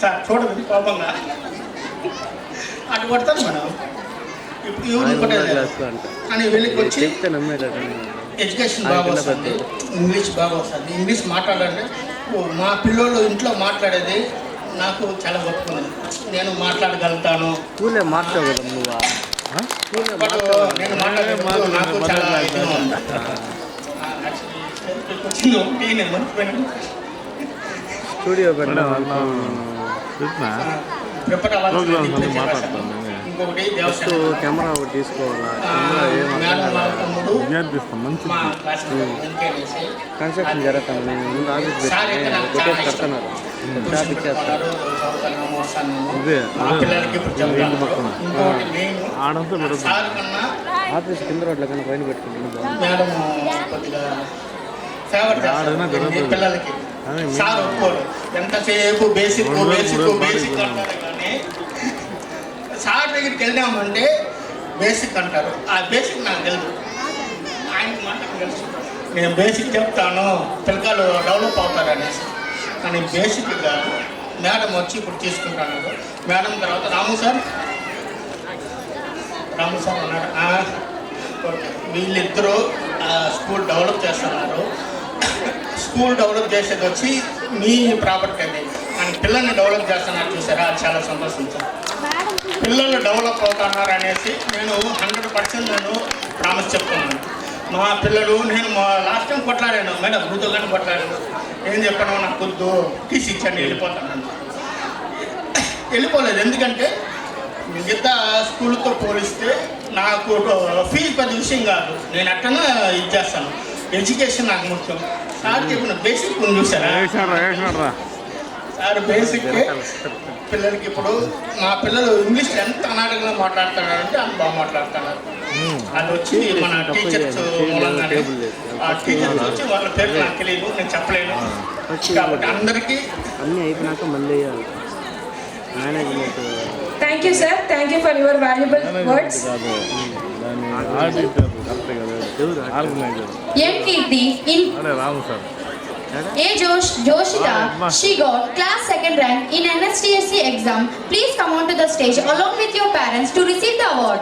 Sir చూడదు కోపంగా అటు కొడతాను మేడం. ఇప్పుడు ఎవరు కొట్టలేదు కానీ వెళ్ళికి వచ్చి ఎడ్యుకేషన్ బాగా వస్తుంది, ఇంగ్లీష్ బాగా వస్తుంది. ఇంగ్లీష్ మాట్లాడాలంటే మా పిల్లలు ఇంట్లో మాట్లాడేది నాకు చాలా గొప్పది. నేను మాట్లాడగలుగుతాను. నేను మాట్లాడేది నాకు చాలా ఇదిగా ఉంది. నేను మర్చిపోయినాను. స్టూడియో ప్రిపేర్ అవ్వాలి. ఇంకొకటి దేవస్థానం కెమెరా ఒకటి తీసుకోవాలా, కన్స్ట్రక్షన్ జరుగుతాను. ముందు ఆఫీస్ కొట్టేసి కడుతున్నారు, షాప్ ఇచ్చేస్తారు. ఆఫీస్ కింద రోడ్ల కన్నా పైన పెట్టుకుంటున్నాను. పిల్లలకి సార్ ఒప్పుకోరు. ఎంతసేపు బేసిక్ బేసిక్ బేసిక్ అంటారు కానీ సార్ దగ్గరికి వెళ్ళామంటే బేసిక్ అంటారు. ఆ బేసిక్ నాకు తెలుసు, ఆయనకి మాటకు తెలుసు. నేను బేసిక్ చెప్తాను పిల్లలు డెవలప్ అవుతారు అనేసి. కానీ బేసిక్ కాదు. మేడం వచ్చి ఇప్పుడు తీసుకుంటాను. మేడం తర్వాత రాము సార్ అన్నాడు. ఓకే, వీళ్ళిద్దరూ స్కూల్ డెవలప్ చేస్తున్నారు. స్కూల్ డెవలప్ చేసేది వచ్చి మీ ప్రాపర్టీ అది, కానీ పిల్లల్ని డెవలప్ చేస్తున్నారు చూసారా, అది చాలా సంతోషించాను. పిల్లలు డెవలప్ అవుతున్నారు అనేసి నేను 100% నేను ప్రామిస్ చెప్తున్నాను. మా పిల్లలు నేను లాస్ట్ టైం కొట్లాడాను మేడం, గుర్తు కానీ కొట్లాడాను. ఏం చెప్పాను, నాకు వద్దు తీసి ఇచ్చాను, వెళ్ళిపోతాను. వెళ్ళిపోలేదు. ఎందుకంటే మిగతా స్కూల్తో పోలిస్తే నాకు ఫీజు పెద్ద విషయం కాదు. నేను అట్టనే ఇది చేస్తాను. ఎడ్యుకేషన్ నాకు ముఖ్యం. సార్ చెప్పిన బేసిక్ ఉంది చూసారా సార్, బేసిక్ పిల్లలకి ఇప్పుడు మా పిల్లలు ఇంగ్లీష్లో ఎంత అనాటకంగా మాట్లాడుతున్నారంటే అంత బాగా మాట్లాడుతున్నారు. అది వచ్చి మన టీచర్స్ మూలంగానే. ఆ టీచర్స్ వచ్చి వాళ్ళ పేరు నాకు తెలియదు, నేను చెప్పలేను. కాబట్టి అందరికీ అన్నీ అయిపోయినాక మళ్ళీ management. Thank you sir, thank you for your valuable words. M. Kirti in A. Joshita, she got class 2nd rank in NSTSC exam. Please come on to the stage along with your parents to receive the award.